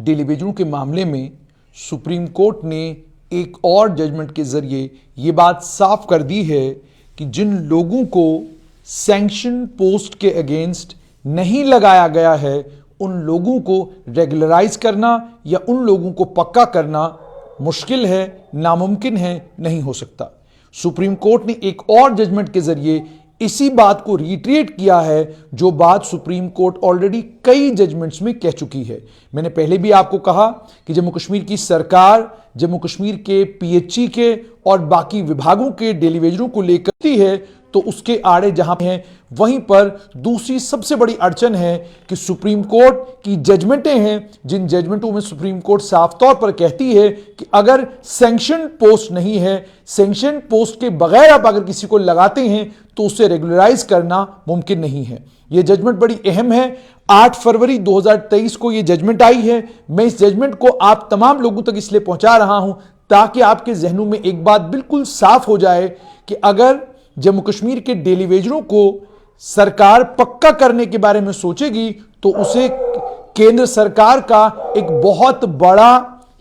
डेलीवेजरों के मामले में सुप्रीम कोर्ट ने एक और जजमेंट के जरिए ये बात साफ कर दी है कि जिन लोगों को सैंक्शन पोस्ट के अगेंस्ट नहीं लगाया गया है उन लोगों को रेगुलराइज करना या उन लोगों को पक्का करना मुश्किल है, नामुमकिन है, नहीं हो सकता। सुप्रीम कोर्ट ने एक और जजमेंट के जरिए इसी बात को रिट्रेट किया है जो बात सुप्रीम कोर्ट ऑलरेडी कई जजमेंट्स में कह चुकी है। मैंने पहले भी आपको कहा कि जम्मू कश्मीर की सरकार जम्मू कश्मीर के पीएचई के और बाकी विभागों के डेलीवेजरों को लेकर है तो उसके आड़े जहां हैं वहीं पर दूसरी सबसे बड़ी अड़चन है कि सुप्रीम कोर्ट की जजमेंटें हैं जिन जजमेंटों में सुप्रीम कोर्ट साफ तौर पर कहती है कि अगर सैंक्शन पोस्ट नहीं है, सैंक्शन पोस्ट के बगैर आप अगर किसी को लगाते हैं तो उसे रेगुलराइज करना मुमकिन नहीं है। यह जजमेंट बड़ी अहम है। 8 फरवरी 2023 को यह जजमेंट आई है। मैं इस जजमेंट को आप तमाम लोगों तक इसलिए पहुंचा रहा हूं ताकि आपके जहनों में एक बात बिल्कुल साफ हो जाए कि अगर जम्मू कश्मीर के डेलीवेजरों को सरकार पक्का करने के बारे में सोचेगी तो उसे केंद्र सरकार का एक बहुत बड़ा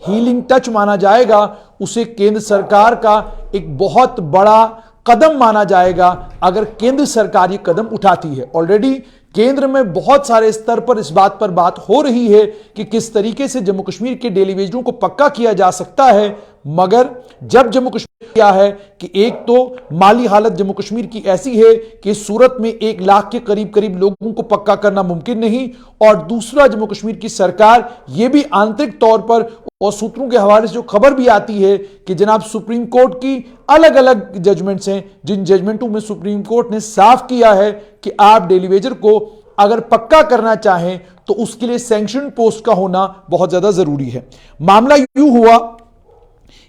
हीलिंग टच माना जाएगा, उसे केंद्र सरकार का एक बहुत बड़ा कदम माना जाएगा अगर केंद्र सरकार ये कदम उठाती है। ऑलरेडी केंद्र में बहुत सारे स्तर पर इस बात पर बात हो रही है कि किस तरीके से जम्मू कश्मीर के डेलीवेजरों को पक्का किया जा सकता है, मगर जब जम्मू कश्मीर क्या है कि एक तो माली हालत जम्मू कश्मीर की ऐसी है कि सूरत में 1 लाख के करीब लोगों को पक्का करना मुमकिन नहीं, और दूसरा जम्मू कश्मीर की सरकार यह भी आंतरिक तौर पर और सूत्रों के हवाले से जो खबर भी आती है कि जनाब सुप्रीम कोर्ट की अलग अलग जजमेंट्स हैं जिन जजमेंटों में सुप्रीम कोर्ट ने साफ किया है कि आप डेलीवेजर को अगर पक्का करना चाहें तो उसके लिए सैंक्शन पोस्ट का होना बहुत ज्यादा जरूरी है। मामला यूं हुआ,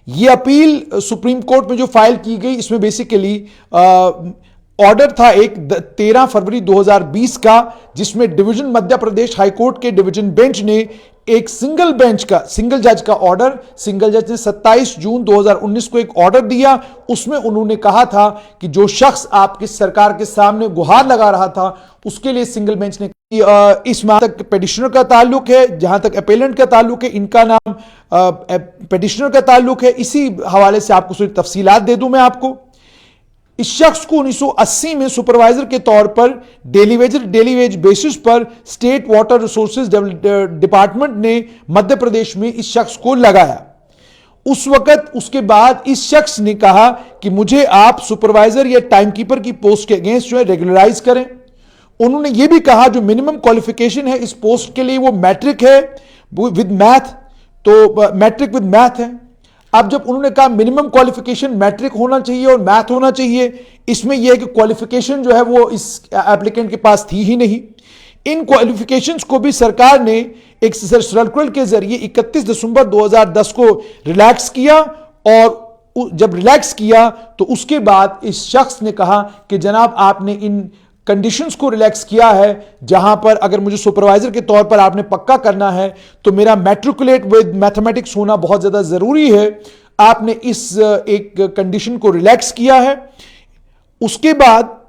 यह अपील सुप्रीम कोर्ट में जो फाइल की गई इसमें बेसिकली ऑर्डर था एक 13 फरवरी 2020 का, जिसमें डिवीजन मध्य प्रदेश हाईकोर्ट के डिवीजन बेंच ने एक सिंगल जज का ऑर्डर, सिंगल जज ने 27 जून 2019 को एक ऑर्डर दिया। उसमें उन्होंने कहा था कि जो शख्स आपकी सरकार के सामने गुहार लगा रहा था उसके लिए सिंगल बेंच ने इस मामले तक पेटिशनर का ताल्लुक है, जहां तक अपेलेंट का ताल्लुक है, इनका नाम पेटिशनर का ताल्लुक है। इसी हवाले से आपको थोड़ी तफसीलात दे दूं मैं आपको। इस शख्स को 1980 में सुपरवाइजर के तौर पर डेलीवेज बेसिस पर स्टेट वाटर रिसोर्सेज डिपार्टमेंट ने मध्य प्रदेश में इस शख्स को लगाया। उस वक्त उसके बाद इस शख्स ने कहा कि मुझे आप सुपरवाइजर या टाइमकीपर की पोस्ट के अगेंस्ट जो है रेगुलराइज करें। उन्होंने यह भी कहा जो मिनिमम क्वालिफिकेशन है इस पोस्ट के लिए वो मैट्रिक है विद मैथ, तो मैट्रिक विद मैथ है। अब जब उन्होंने कहा मिनिमम क्वालिफिकेशन मैट्रिक होना चाहिए और मैथ होना चाहिए, इसमें यह है कि क्वालिफिकेशन जो है वो इस एप्लीकेंट के पास थी ही नहीं। इन क्वालिफिकेशंस को भी सरकार ने एक सर्कुलर के जरिए 31 दिसंबर 2010 को रिलैक्स किया, और जब रिलैक्स किया तो उसके बाद इस शख्स ने कहा कि जनाब आपने इन कंडीशंस को रिलैक्स किया है जहां पर अगर मुझे सुपरवाइजर के तौर पर आपने पक्का करना है तो मेरा मैट्रिकुलेट विद मैथमेटिक्स होना बहुत ज्यादा जरूरी है। आपने इस एक कंडीशन को रिलैक्स किया है। उसके बाद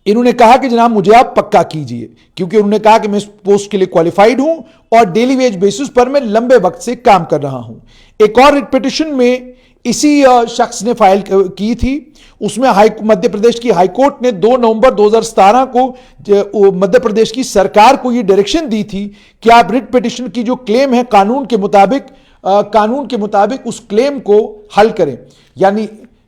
इन्होंने कहा कि जनाब मुझे आप पक्का कीजिए, क्योंकि उन्होंने कहा कि मैं इस पोस्ट के लिए क्वालिफाइड हूं और डेली वेज बेसिस पर मैं लंबे वक्त से काम कर रहा हूं। एक और रिट पिटिशन में इसी शख्स ने फाइल की थी। उसमें मध्य प्रदेश की हाईकोर्ट ने 2 नवंबर 2017 को मध्य प्रदेश की सरकार को यह डायरेक्शन दी थी कि आप रिट पिटिशन की जो क्लेम है कानून के मुताबिक उस क्लेम को हल करें। यानी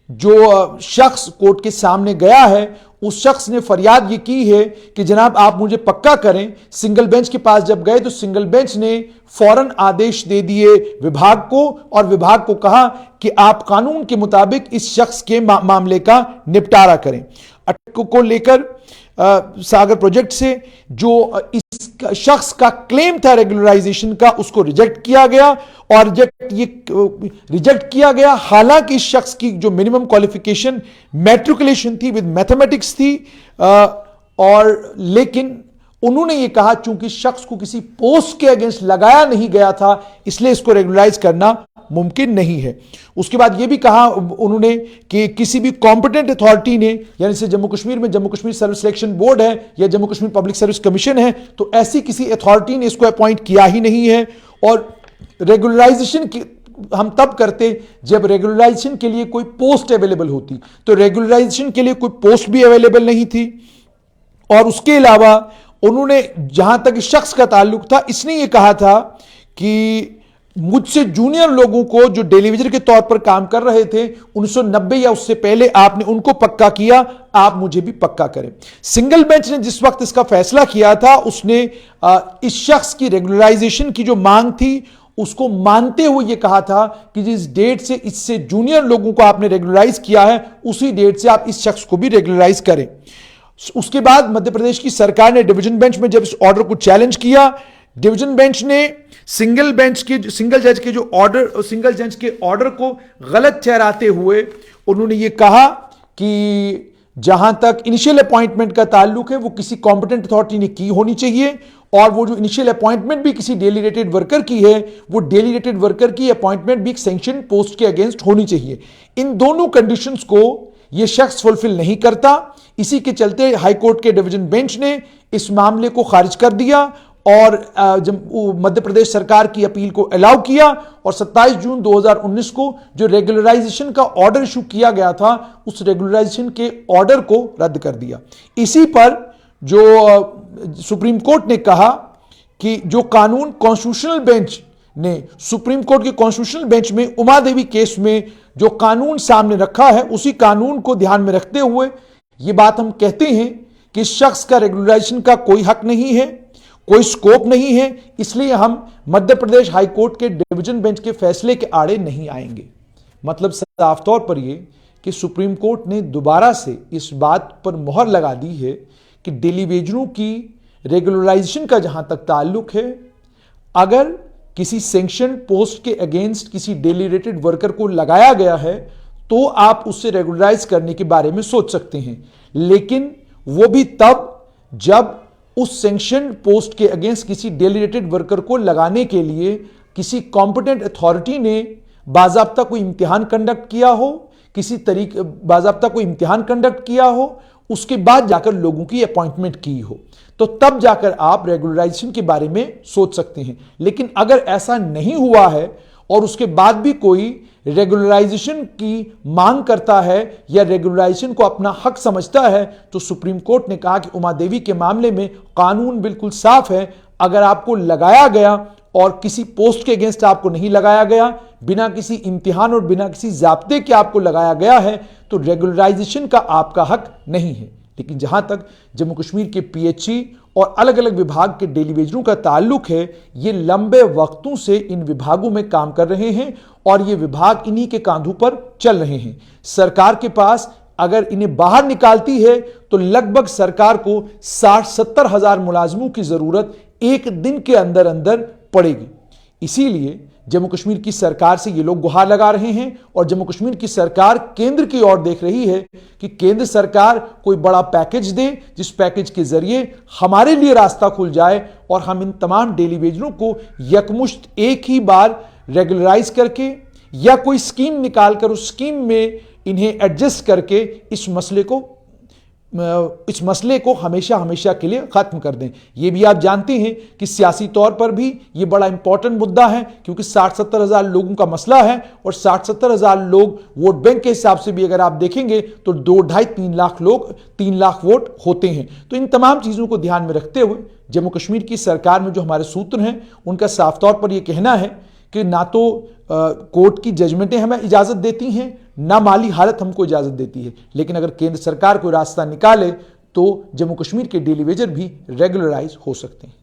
जो शख्स कोर्ट के सामने गया है उस शख्स ने फरियाद ये की है कि जनाब आप मुझे पक्का करें। सिंगल बेंच के पास जब गए तो सिंगल बेंच ने फौरन आदेश दे दिए विभाग को, और विभाग को कहा कि आप कानून के मुताबिक इस शख्स के मामले का निपटारा करें। को लेकर सागर प्रोजेक्ट से जो इस शख्स का क्लेम था रेगुलराइजेशन का उसको रिजेक्ट किया गया, और रिजेक्ट किया गया हालांकि इस शख्स की जो मिनिमम क्वालिफिकेशन मैट्रिकुलेशन थी विद मैथमेटिक्स थी, और लेकिन उन्होंने ये कहा चूंकि शख्स को किसी पोस्ट के अगेंस्ट लगाया नहीं गया था इसलिए इसको रेगुलराइज करना मुमकिन नहीं है। उसके बाद यह भी कहा उन्होंने कि किसी भी कॉम्पिटेंट अथॉरिटी ने, यानी से जम्मू कश्मीर में Jammu Kashmir service selection board है या Jammu Kashmir public service commission है, तो ऐसी किसी अथॉरिटी ने इसको अपॉइंट किया ही नहीं है। और रेगुलराइजेशन की हम तब करते जब रेगुलराइजेशन के लिए कोई पोस्ट अवेलेबल होती, तो रेगुलराइजेशन के लिए कोई पोस्ट भी अवेलेबल नहीं थी। और उसके अलावा उन्होंने, जहां तक इस शख्स का ताल्लुक था, इसने ये कहा था कि मुझसे जूनियर लोगों को जो डेलीवेजर के तौर पर काम कर रहे थे 1990 या उससे पहले, आपने उनको पक्का किया, आप मुझे भी पक्का करें। सिंगल बेंच ने जिस वक्त इसका फैसला किया था, उसने इस शख्स की रेगुलराइजेशन की जो मांग थी उसको मानते हुए यह कहा था कि जिस डेट से इससे जूनियर लोगों को आपने रेगुलराइज किया है, उसी डेट से आप इस शख्स को भी रेगुलराइज करें। उसके बाद मध्य प्रदेश की सरकार ने डिवीजन बेंच में जब इस ऑर्डर को चैलेंज किया, डिवीजन बेंच ने सिंगल जज के ऑर्डर को गलत ठहराते हुए उन्होंने ये कहा कि जहां तक इनिशियल अपॉइंटमेंट का ताल्लुक है वो किसी कॉम्पिटेंट अथॉरिटी ने की होनी चाहिए, और वो जो इनिशियल अपॉइंटमेंट भी किसी डेलीगेटेड वर्कर की है, वो डेलीगेटेड वर्कर की अपॉइंटमेंट भी एक सैंक्शन पोस्ट के अगेंस्ट होनी चाहिए। इन दोनों कंडीशंस को ये शख्स फुलफिल नहीं करता। इसी के चलते हाईकोर्ट के डिवीजन बेंच ने इस मामले को खारिज कर दिया और मध्य प्रदेश सरकार की अपील को अलाउ किया, और 27 जून 2019 को जो रेगुलराइजेशन का ऑर्डर इशू किया गया था, उस रेगुलराइजेशन के ऑर्डर को रद्द कर दिया। इसी पर जो सुप्रीम कोर्ट ने कहा कि जो कानून कॉन्स्टिट्यूशनल बेंच ने, सुप्रीम कोर्ट के कॉन्स्टिट्यूशनल बेंच में उमा देवी केस में जो कानून सामने रखा है, उसी कानून को ध्यान में रखते हुए यह बात हम कहते हैं कि शख्स का रेगुलराइजेशन का कोई हक नहीं है, कोई स्कोप नहीं है, इसलिए हम मध्य प्रदेश हाईकोर्ट के डिवीजन बेंच के फैसले के आड़े नहीं आएंगे। मतलब साफ तौर पर यह कि सुप्रीम कोर्ट ने दोबारा से इस बात पर मोहर लगा दी है कि डेलीवेजरों की रेगुलराइजेशन का जहां तक ताल्लुक है, अगर किसी सैंक्शन पोस्ट के अगेंस्ट किसी डेलीगेटेड वर्कर को लगाया गया है तो आप उससे रेगुलराइज करने के बारे में सोच सकते हैं, लेकिन वो भी तब जब उस सैंक्शन पोस्ट के अगेंस्ट किसी डेलीगेटेड वर्कर को लगाने के लिए किसी कॉम्पिटेंट अथॉरिटी ने बाजाब्ता कोई इम्तिहान कंडक्ट किया हो, बाजाब्ता कोई इम्तिहान कंडक्ट किया हो, उसके बाद जाकर लोगों की अपॉइंटमेंट की हो, तो तब जाकर आप रेगुलराइजेशन के बारे में सोच सकते हैं। लेकिन अगर ऐसा नहीं हुआ है और उसके बाद भी कोई रेगुलराइजेशन की मांग करता है या रेगुलराइजेशन को अपना हक समझता है, तो सुप्रीम कोर्ट ने कहा कि उमा देवी के मामले में कानून बिल्कुल साफ है। अगर आपको लगाया गया और किसी पोस्ट के अगेंस्ट आपको नहीं लगाया गया, बिना किसी इम्तिहान और बिना किसी जाब्ते के आपको लगाया गया है, तो रेगुलराइजेशन का आपका हक नहीं है। लेकिन जहां तक जम्मू कश्मीर के पीएचई और अलग अलग विभाग के डेलीवेजरों का ताल्लुक है, ये लंबे वक्तों से इन विभागों में काम कर रहे हैं और ये विभाग इन्हीं के कांधों पर चल रहे हैं। सरकार के पास अगर इन्हें बाहर निकालती है तो लगभग सरकार को 60-70 हजार मुलाजमों की जरूरत एक दिन के अंदर अंदर पड़ेगी। इसीलिए जम्मू कश्मीर की सरकार से ये लोग गुहार लगा रहे हैं और जम्मू कश्मीर की सरकार केंद्र की ओर देख रही है कि केंद्र सरकार कोई बड़ा पैकेज दे, जिस पैकेज के जरिए हमारे लिए रास्ता खुल जाए और हम इन तमाम डेलीवेजरों को यकमुश्त एक ही बार रेगुलराइज करके या कोई स्कीम निकालकर उस स्कीम में इन्हें एडजस्ट करके इस मसले को हमेशा हमेशा के लिए खत्म कर दें। यह भी आप जानते हैं कि सियासी तौर पर भी यह बड़ा इंपॉर्टेंट मुद्दा है, क्योंकि 60-70 हजार लोगों का मसला है और 60-70 हजार लोग वोट बैंक के हिसाब से भी अगर आप देखेंगे तो 2-2.5-3 लाख लोग 3 लाख वोट होते हैं। तो इन तमाम चीज़ों को ध्यान में रखते हुए जम्मू कश्मीर की सरकार में जो हमारे सूत्र हैं उनका साफ तौर पर यह कहना है कि ना तो कोर्ट की जजमेंटें हमें इजाज़त देती हैं, ना माली हालत हमको इजाज़त देती है, लेकिन अगर केंद्र सरकार कोई रास्ता निकाले तो जम्मू कश्मीर के डेलीवेजर भी रेगुलराइज हो सकते हैं।